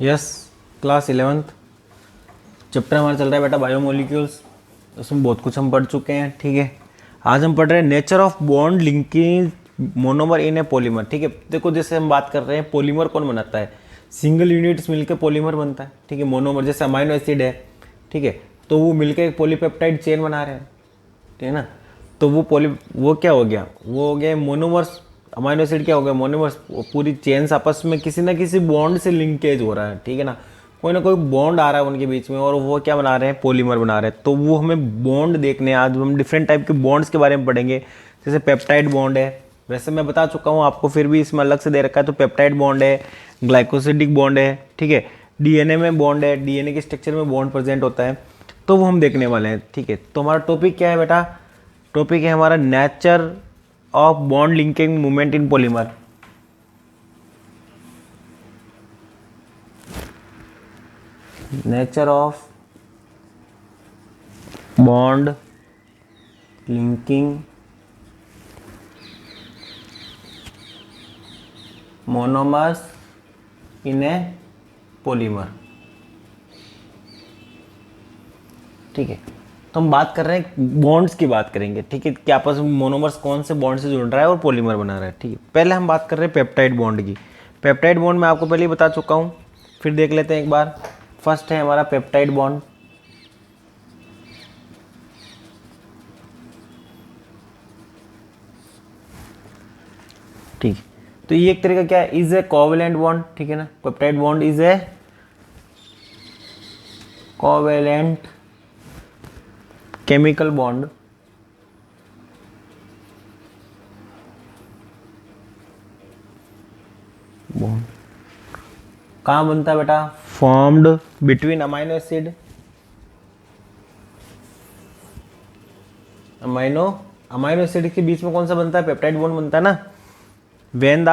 Yes, class 11th chapter हमारा चल रहा है बेटा बायोमोलिक्यूल्स। उसमें बहुत कुछ हम पढ़ चुके हैं। ठीक है, आज हम पढ़ रहे हैं nature of bond linking monomer in A polymer. ठीक है, देखो जैसे हम बात कर रहे हैं पॉलीमर कौन बनाता है, सिंगल यूनिट्स मिलकर पॉलीमर बनता है। ठीक है, मोनोमर जैसे अमाइनो एसिड है, ठीक है, तो वो मिलकर एक पॉलीपेप्टाइड चेन बना रहे हैं, ठीक है ना। तो वो क्या हो गया, वो हो गया मोनोमर्स। अमाइनो एसिड क्या हो गया, मोनोमर्स। पूरी चेन्स आपस में किसी ना किसी बॉन्ड से लिंकेज हो रहा है, ठीक है ना कोई बॉन्ड आ रहा है उनके बीच में, और वो क्या बना रहे हैं, पॉलीमर बना रहे हैं। तो वो हमें बॉन्ड देखने हैं। आज हम डिफरेंट टाइप के बॉन्ड्स के बारे में पढ़ेंगे। जैसे पेप्टाइड बॉन्ड है, वैसे मैं बता चुका हूँ आपको, फिर भी इसमें अलग से दे रखा है। तो पेप्टाइड बॉन्ड है, ग्लाइकोसिडिक बॉन्ड है, ठीक है, डीएनए में बॉन्ड है, डीएनए के स्ट्रक्चर में बॉन्ड प्रेजेंट होता है, तो वो हम देखने वाले हैं। ठीक है, तो हमारा टॉपिक क्या है बेटा, टॉपिक है हमारा nature of bond linking movement in polymer. Nature of bond linking monomers in A polymer. ठीक है, तो हम बात कर रहे हैं बॉन्ड्स की बात करेंगे। ठीक है, कि आपस में मोनोमर्स कौन से बॉन्ड से जुड़ रहा है और पॉलीमर बना रहा है। ठीक है, पहले हम बात कर रहे हैं पेप्टाइड बॉन्ड की। पेप्टाइड बॉन्ड मैं आपको पहले ही बता चुका हूँ, फिर देख लेते हैं एक बार। फर्स्ट है हमारा पेप्टाइड बॉन्ड। ठीक है, तो ये एक तरीका क्या है, इज ए कोवेलेंट बॉन्ड। ठीक है ना, peptide bond is a covalent chemical bond bond कहाँ बनता है बेटा, formed between amino acid amino acid के बीच में कौन सा बनता है, पेप्टाइड बॉन्ड बनता है ना, when the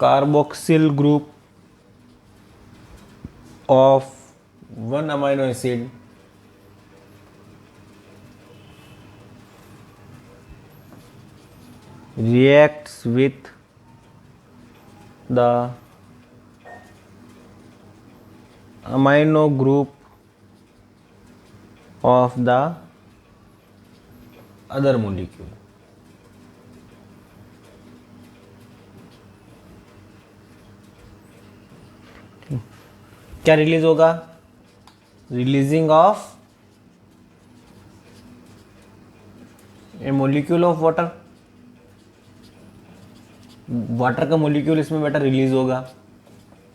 carboxyl group of one amino acid reacts with the amino group of the other molecule। क्या रिलीज होगा, releasing of A molecule of water. Water का मोलिक्यूल इसमें बेटा रिलीज होगा,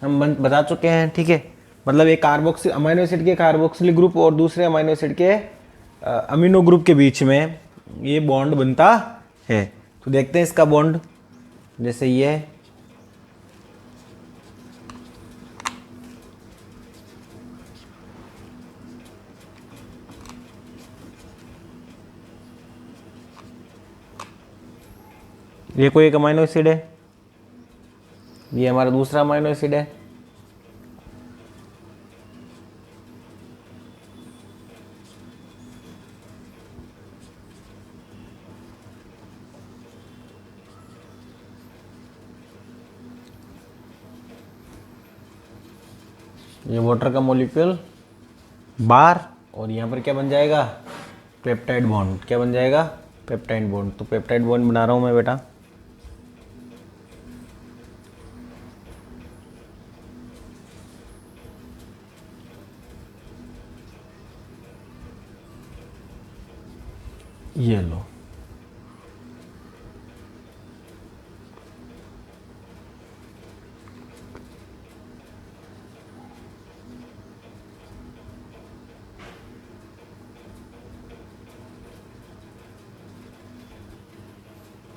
हम बता चुके हैं। ठीक है, मतलब एक कार्बोक्सिल अमीनो एसिड के कार्बोक्सिल ग्रुप और दूसरे अमीनो एसिड के अमीनो ग्रुप के बीच में ये बॉन्ड बनता है। तो देखते हैं इसका बॉन्ड, जैसे ये कोई एक अमीनो एसिड है, ये हमारा दूसरा अमीनो एसिड है। ये वाटर का मॉलिक्यूल बार, और यहाँ पर क्या बन जाएगा, पेप्टाइड बॉन्ड। क्या बन जाएगा, पेप्टाइड बॉन्ड। तो पेप्टाइड बॉन्ड बना रहा हूँ मैं बेटा। ये लो,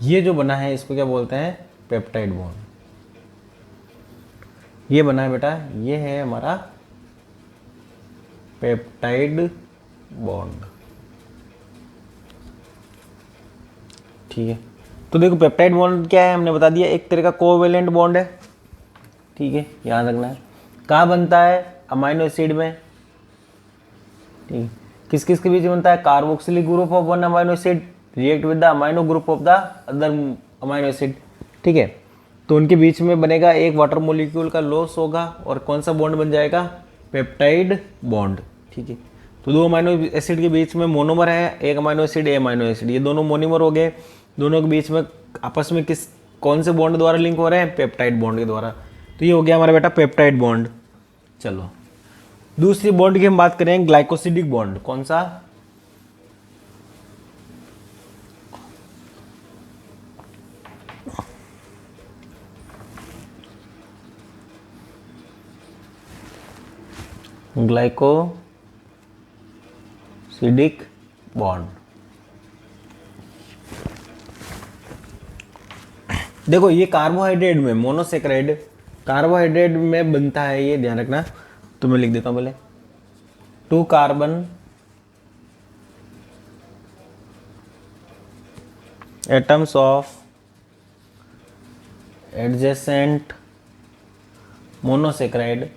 ये जो बना है इसको क्या बोलते हैं, पेप्टाइड बॉन्ड। ये बना है बेटा, ये है हमारा पेप्टाइड बॉन्ड। ठीक है, तो देखो पेप्टाइड बॉन्ड क्या है, हमने बता दिया, एक तरह का कोवेलेंट बॉन्ड है। ठीक है, याद रखना है। कहाँ बनता है, अमाइनो एसिड में। ठीक, किस किस के बीच में बनता है, carboxylic group of one amino acid react with the amino group of the other amino acid, ठीक है। तो उनके बीच में बनेगा एक वाटर मॉलिक्यूल का लॉस होगा और कौन सा बॉन्ड बन जाएगा, पेप्टाइड बॉन्ड, ठीक है। तो दो अमाइनो एसिड के बीच में मोनोमर है, एक अमाइनो एसिड, ए अमाइनो एसिड, ये दोनों मोनोमर हो गए। दोनों के बीच में आपस में कौन से बॉन्ड द्वारा लिंक हो रहे हैं, पेप्टाइड बॉन्ड के द्वारा। तो ये हो गया हमारा बेटा पेप्टाइड बॉन्ड। चलो दूसरी बॉन्ड की हम बात करें, ग्लाइकोसिडिक बॉन्ड। कौन सा, ग्लाइकोसिडिक बॉन्ड। देखो ये कार्बोहाइड्रेट में, मोनोसेक्राइड कार्बोहाइड्रेट में बनता है, ये ध्यान रखना। तो मैं लिख देता हूं पहले, 2 carbon atoms of adjacent monosaccharide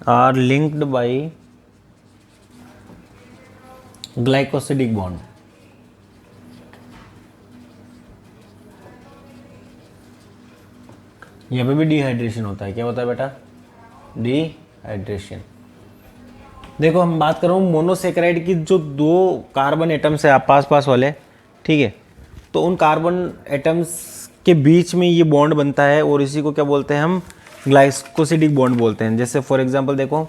are linked by glycosidic bond। यहाँ पे भी डिहाइड्रेशन होता है। क्या होता है बेटा, डिहाइड्रेशन। देखो हम बात कर रहा हूँ मोनोसेक्राइड की, जो 2 कार्बन एटम्स है पास पास वाले, ठीक है। तो उन कार्बन एटम्स के बीच में ये बॉन्ड बनता है और इसी को क्या बोलते हैं हम, ग्लाइकोसिडिक बॉन्ड बोलते हैं। जैसे फॉर एग्जांपल देखो,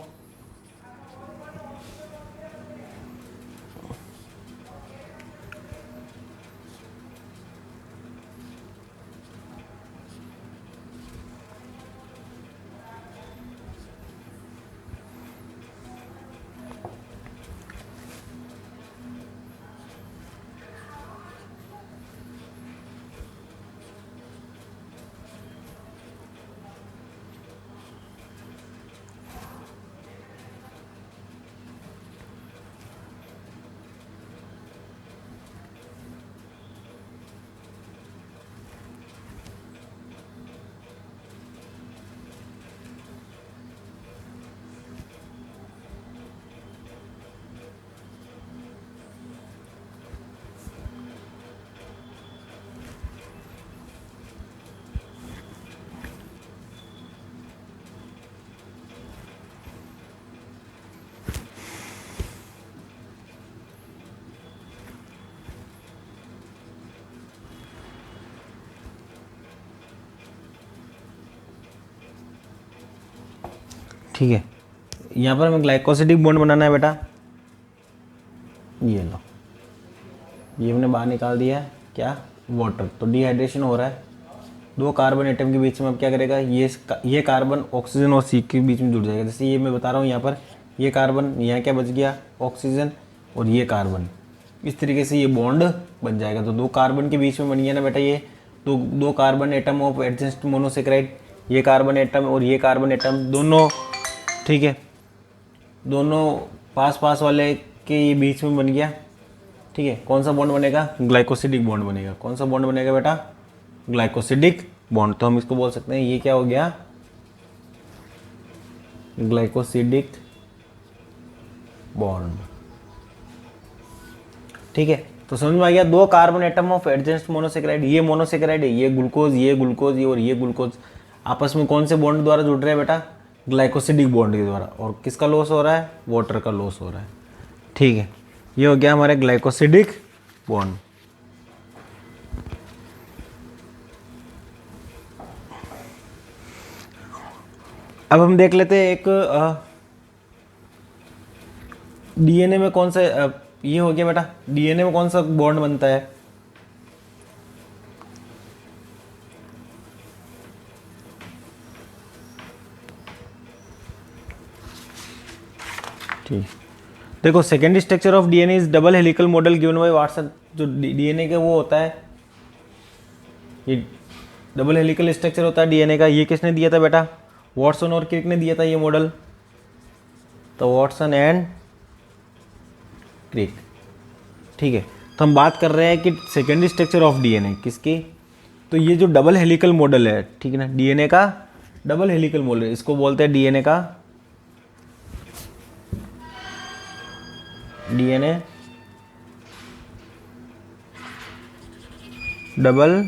ठीक है। यहाँ पर हमें ग्लाइकोसिडिक बॉन्ड बनाना है बेटा। ये लो, ये हमने बाहर निकाल दिया है क्या, वाटर। तो डिहाइड्रेशन हो रहा है, 2 कार्बन एटम के बीच में अब क्या करेगा, ये कार्बन ऑक्सीजन और सी के बीच में जुड़ जाएगा। जैसे ये मैं बता रहा हूँ, यहाँ पर ये कार्बन, यहाँ क्या बच गया, ऑक्सीजन, और ये कार्बन। इस तरीके से ये बॉन्ड बन जाएगा। तो 2 कार्बन के बीच में बन गया ना बेटा ये, तो 2 carbon atom of adjacent monosaccharide, ये कार्बन एटम और ये कार्बन एटम दोनों, ठीक है, दोनों पास पास वाले के ये बीच में बन गया, ठीक है। कौन सा बॉन्ड बनेगा, ग्लाइकोसिडिक बॉन्ड बनेगा। कौन सा बॉन्ड बनेगा बेटा, ग्लाइकोसिडिक बॉन्ड। तो हम इसको बोल सकते हैं ये क्या हो गया, ग्लाइकोसिडिक बॉन्ड, ठीक है। तो समझ में आ गया, 2 carbon atom of adjacent monosaccharide, ये मोनोसेक्राइड है, ये ग्लूकोज, ये ग्लूकोज, ये और ये ग्लूकोज, आपस में कौन से बॉन्ड द्वारा जुड़ रहे हैं बेटा, ग्लाइकोसिडिक बॉन्ड के द्वारा। और किसका लॉस हो रहा है, वाटर का लॉस हो रहा है, ठीक है। ये हो गया हमारे ग्लाइकोसिडिक बॉन्ड। अब हम देख लेते हैं एक डीएनए में कौन सा, ये हो गया बेटा, डीएनए में कौन सा बॉन्ड बनता है, ठीक। देखो second structure of DNA is double helical model given bye Watson. जो डीएनए का वो होता है, ये डबल हेलिकल स्ट्रक्चर होता है डीएनए का। ये किसने दिया था बेटा, वाटसन और क्रिक ने दिया था ये मॉडल। तो वाटसन एंड क्रिक, ठीक है। तो हम बात कर रहे हैं कि सेकेंड स्ट्रक्चर ऑफ डीएनए किसकी, तो ये जो डबल हेलिकल मॉडल है, ठीक है ना, डीएनए का डबल हेलिकल मॉडल, इसको बोलते हैं डीएनए डबल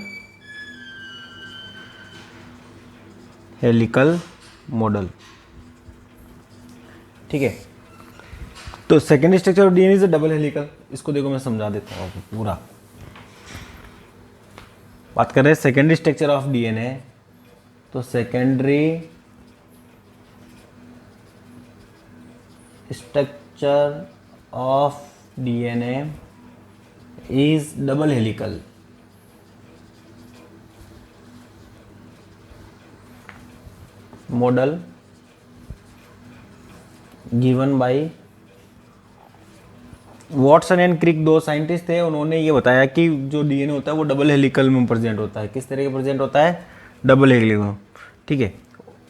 हेलिकल मॉडल, ठीक है। तो second structure of DNA is double helical. इसको देखो मैं समझा देता हूँ आपको पूरा। बात कर रहे हैं सेकेंडरी स्ट्रक्चर ऑफ डीएनए, तो secondary structure of DNA is double helical. Model given by Watson and Crick, दो साइंटिस्ट थे, उन्होंने ये बताया कि जो डीएनए होता है वो डबल हेलिकल में प्रेजेंट होता है। किस तरह के प्रेजेंट होता है? डबल हेलिकल में, ठीक है।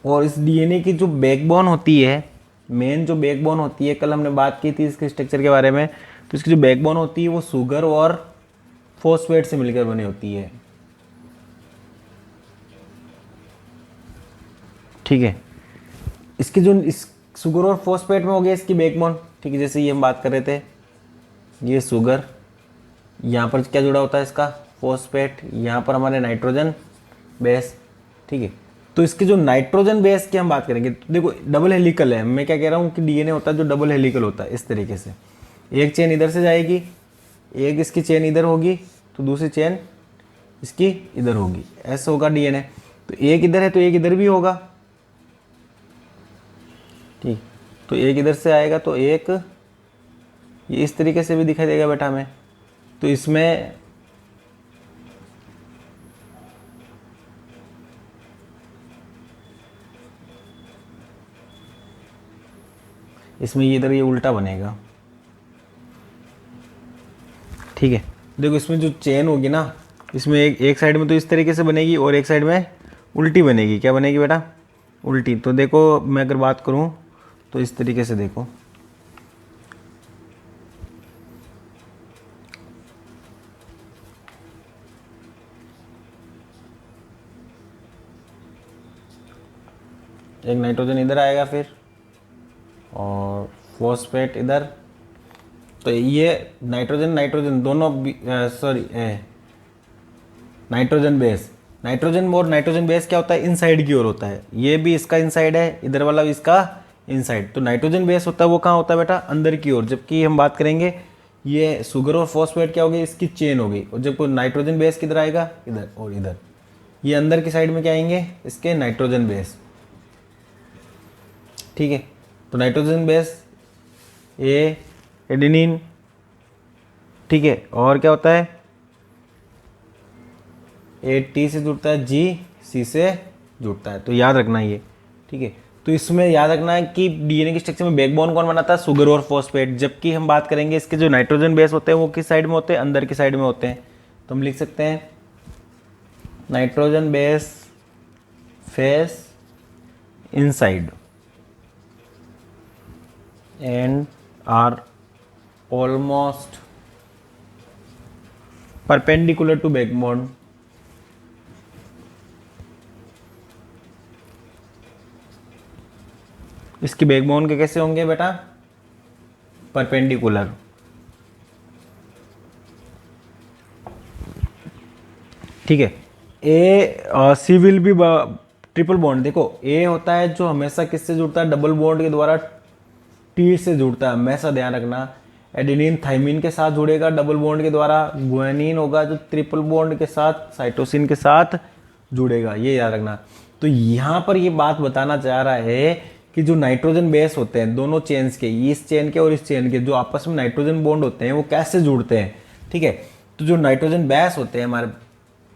और इस डीएनए की जो बैकबोन होती है, मेन जो बैकबोन होती है, कल हमने बात की थी इसके स्ट्रक्चर के बारे में, तो इसकी जो बैकबोन होती है वो शुगर और फॉस्फेट से मिलकर बनी होती है, ठीक है। इसकी जो इस शुगर और फॉस्फेट में हो गया इसकी बैकबोन, ठीक है। जैसे ये हम बात कर रहे थे, ये शुगर, यहाँ पर क्या जुड़ा होता है इसका? फॉस्फेट, यहाँ पर हमारे नाइट्रोजन बेस, ठीक है। तो इसके जो नाइट्रोजन बेस की हम बात करेंगे, तो देखो डबल हेलिकल है, मैं क्या कह रहा हूँ कि डीएनए होता है जो डबल हेलिकल होता है। इस तरीके से एक चेन इधर से जाएगी, एक इसकी चेन इधर होगी, तो दूसरी चेन इसकी इधर होगी, ऐसा होगा डीएनए। तो एक इधर है तो एक इधर भी होगा, ठीक। तो एक इधर से आएगा तो एक ये इस तरीके से भी दिखाई देगा बेटा हमें। तो इसमें ये इधर ये उल्टा बनेगा, ठीक है। देखो इसमें जो चेन होगी ना, इसमें एक साइड में तो इस तरीके से बनेगी और एक साइड में उल्टी बनेगी। क्या बनेगी बेटा? उल्टी। तो देखो मैं अगर बात करूं तो इस तरीके से देखो, एक नाइट्रोजन इधर आएगा फिर और फॉस्फेट इधर। तो ये नाइट्रोजन दोनों, sorry nitrogen base, nitrogen base क्या होता है? इनसाइड की ओर होता है। ये भी इसका इनसाइड है, इधर वाला भी इसका इनसाइड। तो नाइट्रोजन बेस होता है वो कहाँ होता है बेटा? अंदर की ओर। जबकि हम बात करेंगे ये शुगर और फॉस्फेट क्या होगी? इसकी चेन होगी। और जब नाइट्रोजन बेस किधर आएगा? इधर और इधर। ये अंदर की साइड में क्या आएंगे? इसके नाइट्रोजन बेस, ठीक है। तो नाइट्रोजन बेस एडेनिन, ठीक है। और क्या होता है? ए टी से जुड़ता है, जी सी से जुड़ता है। तो याद रखना ये, ठीक है। तो इसमें याद रखना है कि डीएनए के स्ट्रक्चर में बैकबोन कौन बनाता है? शुगर और फॉस्फेट। जबकि हम बात करेंगे इसके जो नाइट्रोजन बेस होते हैं वो किस साइड में होते हैं? अंदर की साइड में होते हैं। तो हम लिख सकते हैं nitrogen base face inside and are almost perpendicular to backbone, इसकी बैकबोन के कैसे होंगे बेटा? परपेंडिकुलर, ठीक है। ए सी विल बी ट्रिपल बॉन्ड। देखो ए होता है जो हमेशा किससे जुड़ता है? डबल बॉन्ड के द्वारा टी से जुड़ता है, हमेशा ध्यान रखना। एडेनिन थाइमिन के साथ जुड़ेगा डबल बॉन्ड के द्वारा। ग्वानिन होगा जो ट्रिपल बॉन्ड के साथ साइटोसिन के साथ जुड़ेगा, ये याद रखना। तो यहाँ पर ये बात बताना चाह रहा है कि जो नाइट्रोजन बेस होते हैं दोनों चेन्स के, इस चेन के और इस चेन के, जो आपस में नाइट्रोजन बॉन्ड होते हैं वो कैसे जुड़ते हैं, ठीक है। तो जो नाइट्रोजन बेस होते हैं हमारे,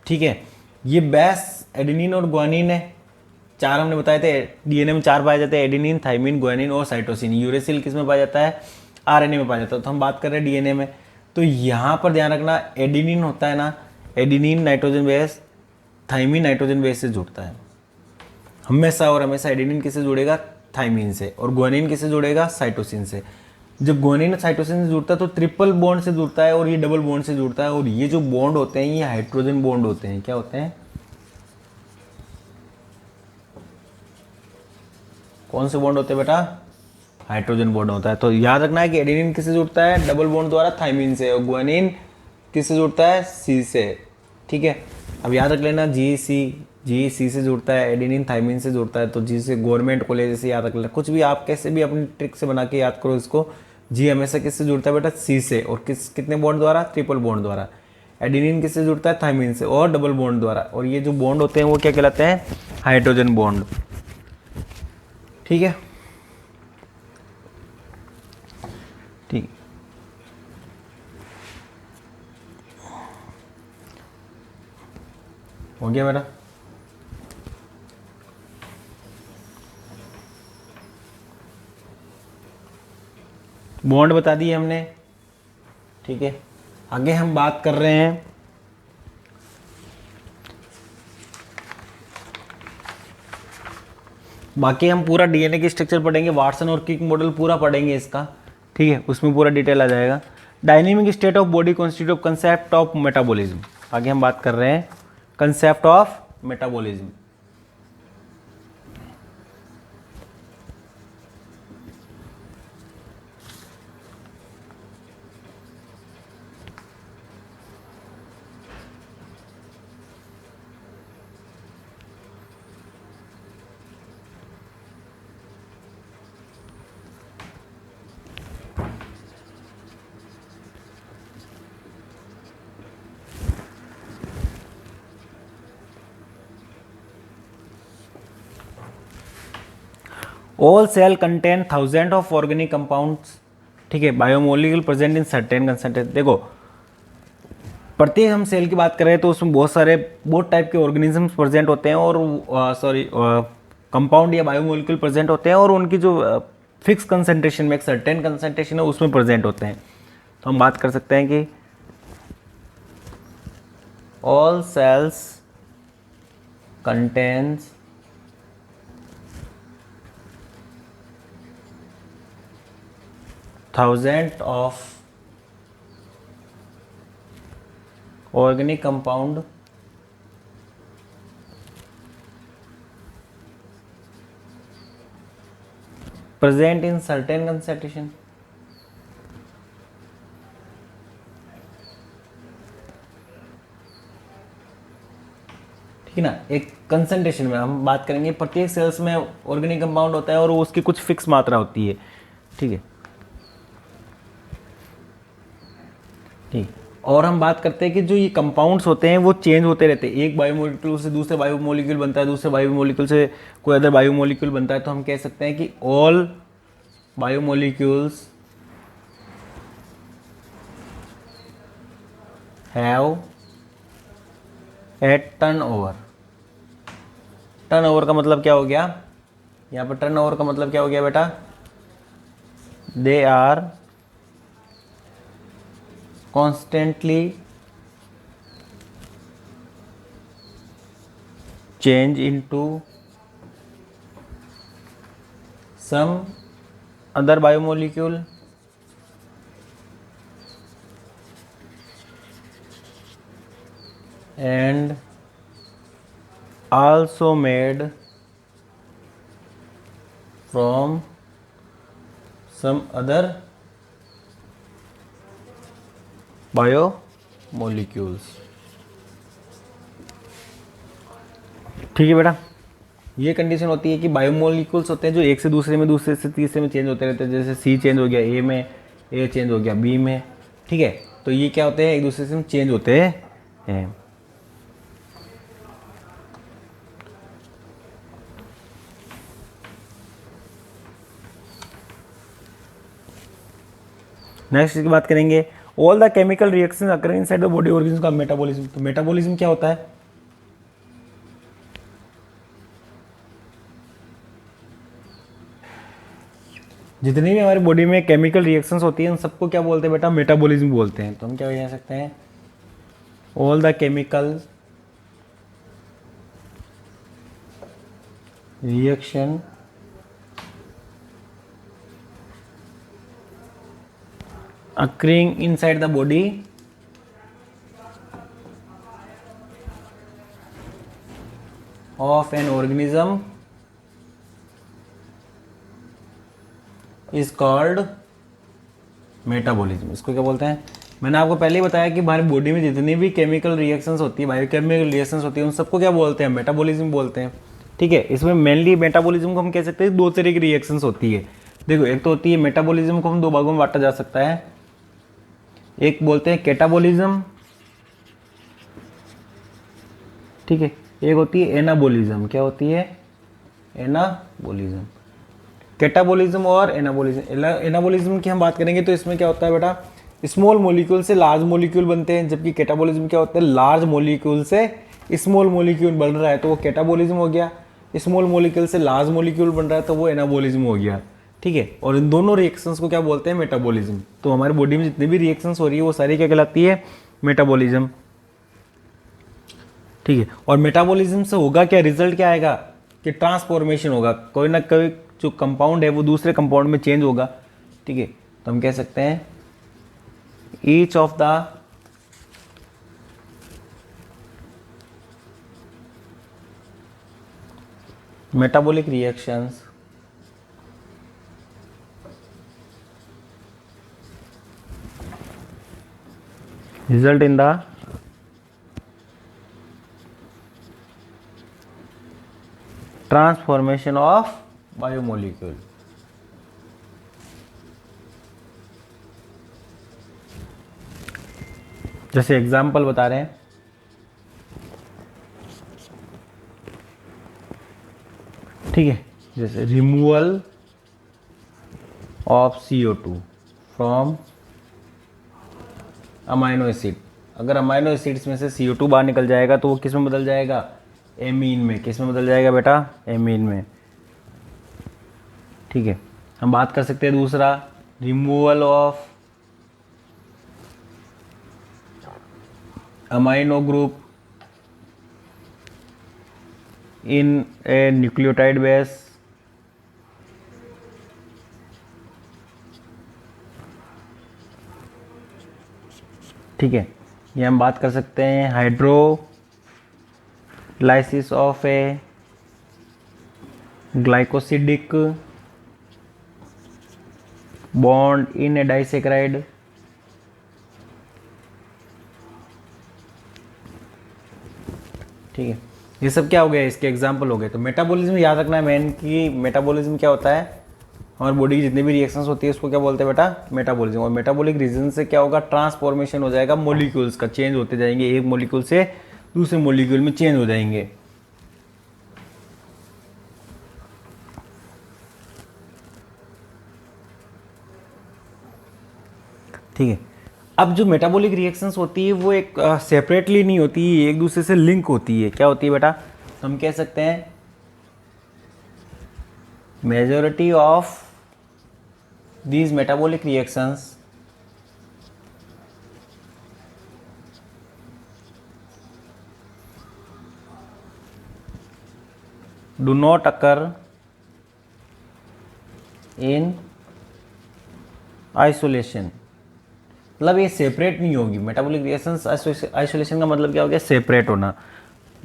ठीक है, ये बेस एडेनिन और ग्वानिन है। चार हमने बताए थे, डीएनए में चार पाए जाते हैं, एडेनिन, थाइमिन, ग्वानिन और साइटोसिन। यूरेसिल किस में पाया जाता है? आरएनए में पाया जाता है। तो हम बात कर रहे हैं डीएनए में। तो यहाँ पर ध्यान रखना, एडेनिन होता है ना, adenine nitrogen base, thymine nitrogen base से जुड़ता है हमेशा और हमेशा। एडेनिन किससे जुड़ेगा? थाइमिन से। और ग्वानिन किससे जुड़ेगा? साइटोसिन से। जब ग्वानिन साइटोसिन से जुड़ता है तो ट्रिपल बॉन्ड से जुड़ता है और ये डबल बॉन्ड से जुड़ता है। और ये जो बॉन्ड होते हैं ये हाइड्रोजन बॉन्ड होते हैं। क्या होते हैं? कौन से बॉन्ड होते हैं बेटा? हाइड्रोजन बॉन्ड होता है। तो याद रखना है कि एडेनिन किससे जुड़ता है? डबल बॉन्ड द्वारा थाइमिन से। और गुआनिन किससे जुड़ता है? सी से। ठीक है, अब याद रख लेना जी सी से जुड़ता है, एडेनिन थाइमिन से जुड़ता है। तो जी से गवर्नमेंट कॉलेज से याद रख लेना, कुछ भी आप कैसे भी अपनी ट्रिक से बना के याद करो इसको। जी हमेशा किससे जुड़ता है बेटा? सी से। और कितने बॉन्ड द्वारा? ट्रिपल बॉन्ड द्वारा। एडेनिन किससे जुड़ता है? थाइमिन से और डबल बॉन्ड द्वारा। और ये जो बॉन्ड होते हैं वो क्या कहलाते हैं? Hydrogen bond. ठीक है, ठीक। हो गया बेटा? बॉन्ड बता दिए हमने। ठीक है, आगे हम बात कर रहे हैं बाकी हम पूरा डीएनए की स्ट्रक्चर पढ़ेंगे, वाटसन और क्रिक मॉडल पूरा पढ़ेंगे इसका। ठीक है, उसमें पूरा डिटेल आ जाएगा। Dynamic state of body constitute of concept of metabolism. आगे हम बात कर रहे हैं concept of metabolism. All cell contain thousand of organic compounds. ठीक है, biomolecule present in certain concentration. देखो, प्रत्येक हम सेल की बात करें तो उसमें बहुत टाइप के ऑर्गेनिजम्स प्रेजेंट होते हैं, और कंपाउंड या बायोमोलिक्यूल प्रेजेंट होते हैं, और उनकी जो फिक्स कंसेंट्रेशन में, एक सर्टेन कंसेंट्रेशन है उसमें प्रेजेंट होते हैं। तो हम बात कर सकते हैं कि all cells contains thousand of organic compound present in certain concentration। ठीक है ना, एक कंसंट्रेशन में हम बात करेंगे, प्रत्येक सेल्स में ऑर्गेनिक कंपाउंड होता है और उसकी कुछ फिक्स मात्रा होती है। ठीक है, ठीक। और हम बात करते हैं कि जो ये कंपाउंड्स होते हैं वो चेंज होते रहते हैं, एक बायोमोलिक्यूल से दूसरे बायोमोलिक्यूल बनता है, दूसरे बायोमोलिक्यूल से कोई अदर बायोमोलिक्यूल बनता है। तो हम कह सकते हैं कि all biomolecules have at turnover. Turnover का मतलब क्या हो गया? यहाँ पर टर्नओवर का मतलब क्या हो गया बेटा? They are constantly change into some other biomolecule and also made from some other biomolecules. ठीक है बेटा, ये कंडीशन होती है कि बायोमोलिक्यूल्स होते हैं जो एक से दूसरे में, दूसरे से तीसरे में चेंज होते रहते हैं। जैसे सी चेंज हो गया ए में, ए चेंज हो गया बी में। ठीक है, तो ये क्या होते हैं? एक दूसरे से चेंज होते हैं। नेक्स्ट की बात करेंगे, all the chemical reaction occur inside the body organism का मेटाबॉलिज्म। तो मेटाबॉलिज्म क्या होता है? जितनी भी हमारी बॉडी में केमिकल रिएक्शंस होती हैं उन सबको क्या बोलते हैं बेटा? मेटाबॉलिज्म बोलते हैं। तो हम क्या कह सकते हैं? All the chemical reaction occurring inside the body of an organism is called metabolism. इसको क्या बोलते हैं? मैंने आपको पहले ही बताया कि हमारी बॉडी में जितनी भी केमिकल रिएक्शंस होती है, बायोकेमिकल रिएक्शंस होती है, उन सबको क्या बोलते हैं? मेटाबॉलिज्म बोलते हैं। ठीक है, इसमें मेनली मेटाबॉलिज्म को हम कह सकते हैं दो तरह की रिएक्शंस होती है। देखो, एक तो होती है मेटाबॉलिज्म को हम दो भागों में बांटा जा सकता है। एक बोलते हैं कैटाबॉलिज्म, ठीक है, एक होती है एनाबॉलिज्म। क्या होती है? एनाबॉलिज्म। कैटाबॉलिज्म और एनाबॉलिज्म। एनाबॉलिज्म की हम बात करेंगे तो इसमें क्या होता है बेटा, स्मॉल मॉलिक्यूल से लार्ज मॉलिक्यूल बनते हैं, जबकि कैटाबॉलिज्म क्या होता है, लार्ज मॉलिक्यूल से स्मॉल मॉलिक्यूल बन रहा है तो वो कैटाबॉलिज्म हो गया। स्मॉल मॉलिक्यूल से लार्ज मॉलिक्यूल बन रहा है तो वो एनाबॉलिज्म हो गया। ठीक है, और इन दोनों रिएक्शंस को क्या बोलते हैं? मेटाबॉलिज्म। तो हमारी बॉडी में जितनी भी रिएक्शंस हो रही है वो सारी क्या कहलाती है? मेटाबॉलिज्म। ठीक है, और मेटाबॉलिज्म से होगा क्या, रिजल्ट क्या आएगा कि ट्रांसफॉर्मेशन होगा, कोई ना कोई जो कंपाउंड है वो दूसरे कंपाउंड में चेंज होगा। ठीक है, तो हम कह सकते हैं each of the metabolic reactions result in the transformation of biomolecule। जैसे एग्जाम्पल बता रहे हैं, ठीक है, जैसे removal of CO2 from amino acid. अगर अमाइनो एसिड्स में से CO2 बाहर निकल जाएगा तो वो किस में बदल जाएगा? एमीन में। किस में बदल जाएगा बेटा? एमीन में। ठीक है, हम बात कर सकते हैं दूसरा, removal of amino group in A nucleotide base. ठीक है, ये हम बात कर सकते हैं hydrolysis of A glycosidic bond in A disaccharide. ठीक है, ये सब क्या हो गया, इसके एग्जाम्पल हो गए। तो मेटाबॉलिज्म याद रखना है मेन कि मेटाबॉलिज्म क्या होता है, हमारी बॉडी की जितनी भी रिएक्शंस होती है उसको क्या बोलते हैं बेटा? मेटाबॉलिज्म। और मेटाबॉलिक रीजन से क्या होगा? ट्रांसफॉर्मेशन हो जाएगा, मॉलिक्यूल्स का चेंज होते जाएंगे, एक मॉलिक्यूल से दूसरे मॉलिक्यूल में चेंज हो जाएंगे। ठीक है, अब जो मेटाबॉलिक रिएक्शंस होती है वो एक सेपरेटली नहीं होती, एक दूसरे से लिंक होती है। क्या होती है बेटा? तो हम कह सकते हैं majority of these metabolic reactions do not occur in isolation। मतलब ये सेपरेट नहीं होगी। मेटाबॉलिक रिएक्शंस आइसोलेशन का मतलब क्या हो गया? सेपरेट होना।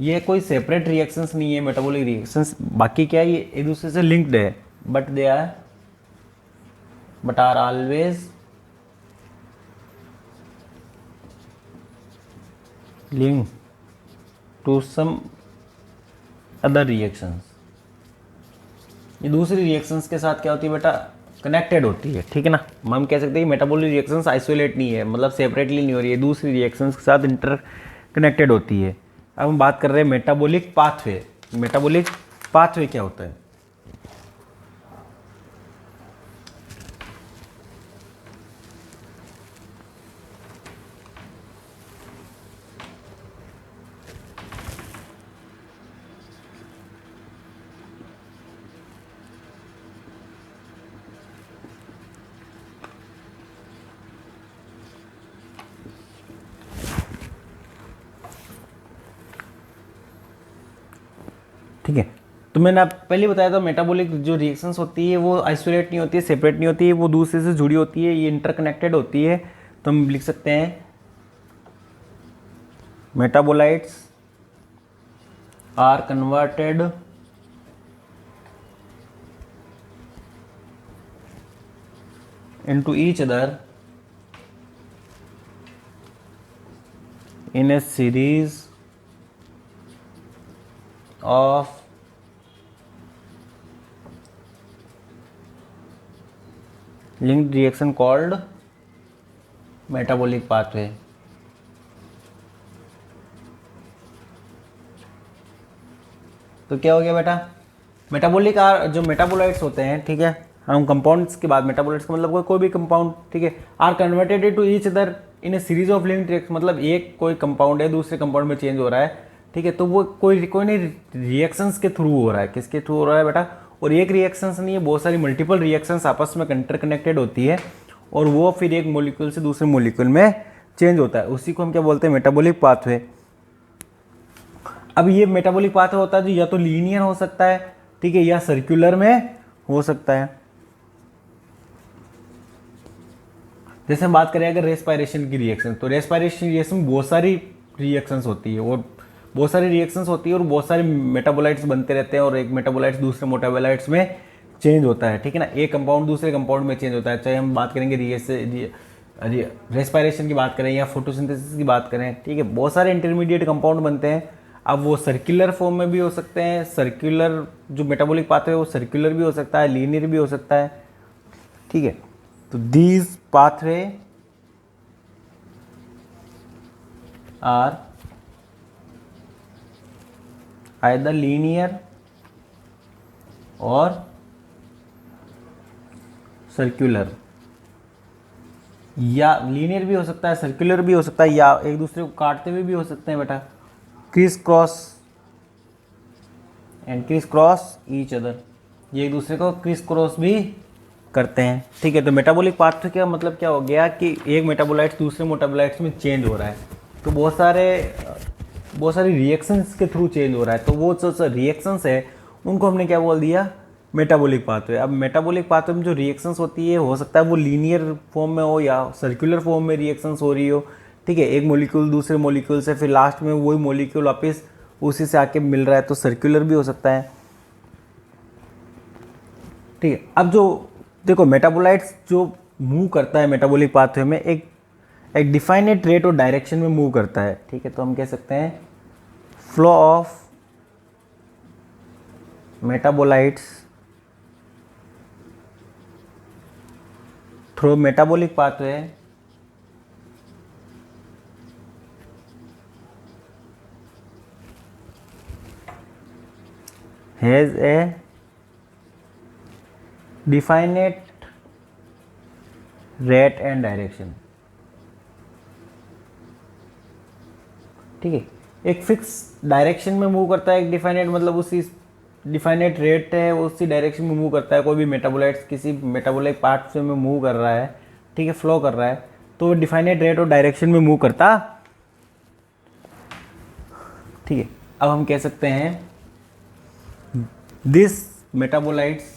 ये कोई सेपरेट रिएक्शंस नहीं है मेटाबॉलिक रिएक्शंस। बाकी क्या है, ये एक दूसरे से लिंक्ड है, but are always linked to some other reactions। ये दूसरी रिएक्शंस के साथ क्या होती है बेटा? कनेक्टेड होती है। ठीक है ना, हम कह सकते हैं मेटाबॉलिक रिएक्शंस आइसोलेट नहीं है, मतलब सेपरेटली नहीं हो रही है, दूसरी रिएक्शंस के साथ इंटर कनेक्टेड होती है। अब हम बात कर रहे हैं मेटाबॉलिक पाथवे। मेटाबॉलिक पाथवे क्या होता है? ठीक है, तो मैंने आप पहले बताया था मेटाबॉलिक जो रिएक्शंस होती है वो आइसोलेट नहीं होती है, सेपरेट नहीं होती है, वो दूसरे से जुड़ी होती है, ये इंटरकनेक्टेड होती है। तो हम लिख सकते हैं metabolites are converted into each other in a series of linked reaction called metabolic pathway. तो क्या हो गया बेटा, मेटाबॉलिक आर जो मेटाबोलाइट्स होते हैं, ठीक है, हम कंपाउंड्स के बाद मेटाबोलाइट्स का मतलब कोई भी कंपाउंड, ठीक है, are converted to each other in a series of linked reaction, मतलब एक कोई कंपाउंड है दूसरे कंपाउंड में चेंज हो रहा है, ठीक है, तो वो कोई नहीं रिएक्शंस के थ्रू हो रहा है, किसके थ्रू हो रहा है बेटा, और एक रिएक्शंस नहीं है, बहुत सारी मल्टीपल रिएक्शंस आपस में इंटरकनेक्टेड होती है और वो फिर एक मोलिक्यूल से दूसरे मोलिक्यूल में चेंज होता है, उसी को हम क्या बोलते हैं, मेटाबॉलिक पाथवे। अब ये मेटाबॉलिक पाथवे होता है जो या तो लीनियर हो सकता है, ठीक है, या सर्कुलर में हो सकता है। जैसे हम बात करें अगर रेस्पायरेशन की रिएक्शन, तो रेस्पायरेशन रिएक्शन बहुत सारी रिएक्शंस होती है और बहुत सारी रिएक्शंस होती है और बहुत सारे मेटाबोलाइट्स बनते रहते हैं और एक मेटाबोलाइट्स दूसरे मेटाबोलाइट्स में चेंज होता है, ठीक है ना, एक कंपाउंड दूसरे कंपाउंड में चेंज होता है, चाहे हम बात करेंगे रेस्पायरेशन की बात करें या फोटोसिंथेसिस की बात करें, ठीक है, बहुत सारे इंटरमीडिएट कंपाउंड बनते हैं। अब वो सर्कुलर फॉर्म में भी हो सकते हैं, सर्कुलर जो मेटाबॉलिक पाथवे है वो सर्कुलर भी हो सकता है, लीनियर भी हो सकता है, ठीक है। तो these pathway are either linear और सर्कुलर, या लीनियर भी हो सकता है, सर्कुलर भी हो सकता है, या एक दूसरे को काटते हुए भी हो सकते हैं बेटा, criss cross and criss cross each other, ये एक दूसरे को क्रिस क्रॉस भी करते हैं, ठीक है। तो मेटाबॉलिक पाथवे का मतलब क्या हो गया कि एक मेटाबोलाइट्स दूसरे मेटाबोलाइट्स में चेंज हो रहा है, तो बहुत सारी रिएक्शंस के थ्रू चेंज हो रहा है, तो वो जो रिएक्शंस है उनको हमने क्या बोल दिया, मेटाबॉलिक पाथवे। अब मेटाबॉलिक पाथवे में जो रिएक्शंस होती है हो सकता है वो लीनियर फॉर्म में हो या सर्कुलर फॉर्म में रिएक्शंस हो रही हो, ठीक है, एक मॉलिक्यूल दूसरे मॉलिक्यूल से फिर लास्ट में वही मॉलिक्यूल वापस उसी से आके मिल रहा है, तो सर्कुलर भी हो सकता है, ठीक है। अब जो देखो मेटाबोलाइट्स जो मूव करता है मेटाबॉलिक पाथवे में एक डिफाइनेट रेट और डायरेक्शन में मूव करता है, ठीक है, तो हम कह सकते हैं flow of metabolites through metabolic pathway has a definite rate and direction, ठीक है, एक फिक्स डायरेक्शन में मूव करता है, एक डिफाइनेट मतलब उसी डिफाइनेट रेट है उसी डायरेक्शन में मूव करता है, कोई भी मेटाबोलाइट्स किसी मेटाबोलिक पार्ट में मूव कर रहा है, ठीक है, फ्लो कर रहा है, तो डिफाइनेट रेट और डायरेक्शन में मूव करता, ठीक है। अब हम कह सकते हैं this metabolites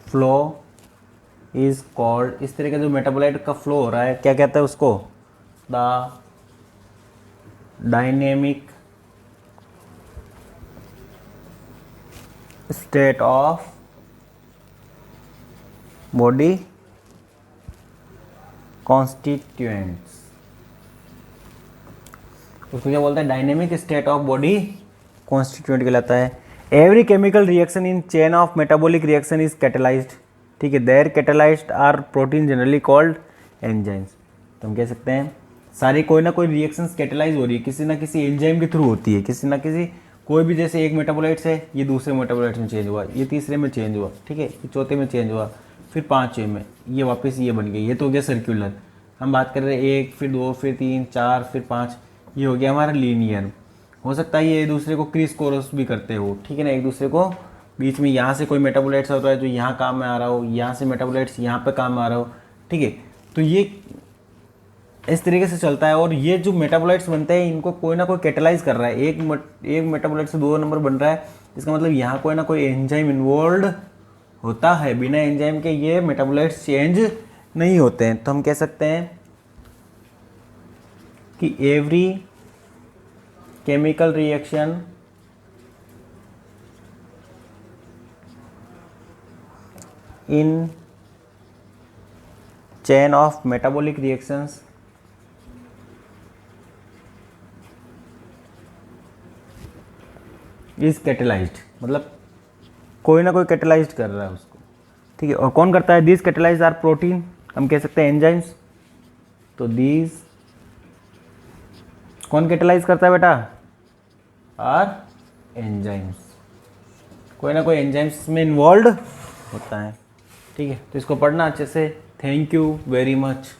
flow is called, इस तरह का जो मेटाबोलाइट का फ्लो हो रहा है क्या कहता है उसको, the dynamic state of body constituents, उसको क्या बोलते हैं, dynamic state of body constituent कहलाता है। Every chemical reaction in chain of metabolic reaction is catalysed, ठीक है, there catalysed are protein generally called enzymes, तो हम कह सकते हैं सारी कोई ना कोई रिएक्शंस कैटेलाइज हो रही है किसी ना किसी एंजाइम के थ्रू होती है, किसी ना किसी कोई भी, जैसे एक मेटाबोलाइट्स है ये दूसरे मेटाबोलाइट्स में चेंज हुआ, ये तीसरे में चेंज हुआ, ठीक है, ये चौथे में चेंज हुआ, फिर पाँचवें में ये वापस ये बन गई, ये तो हो गया सर्कुलर। हम बात कर रहे हैं एक, फिर दो, फिर तीन, चार, फिर पाँच, ये हो गया हमारा लीनियर। हो सकता है ये एक दूसरे को क्रिस क्रॉस भी करते हो, ठीक है ना, एक दूसरे को बीच में यहाँ से कोई मेटाबोलाइट्स होता है जो यहाँ काम में आ रहा हो, यहाँ से मेटाबोलाइट्स यहाँ पे काम में आ रहा हो, ठीक है, तो ये इस तरीके से चलता है। और ये जो मेटाबोलाइट्स बनते हैं इनको कोई ना कोई कैटेलाइज कर रहा है, एक मेटाबोलाइट से दो नंबर बन रहा है, इसका मतलब यहाँ कोई ना कोई एंजाइम इन्वॉल्व होता है, बिना एंजाइम के ये मेटाबोलाइट्स चेंज नहीं होते हैं तो हम कह सकते हैं कि every chemical reaction in chain of metabolic reactions is catalysed, मतलब कोई ना कोई कैटेलाइज्ड कर रहा है उसको, ठीक है। और कौन करता है? दीज कैटेलाइज आर प्रोटीन, हम कह सकते हैं एंजाइम्स। तो दीज कौन कैटेलाइज करता है बेटा? आर एंजाइम्स, कोई ना कोई एंजाइम्स में इन्वॉल्व होता है, ठीक है। तो इसको पढ़ना अच्छे से। Thank you very much.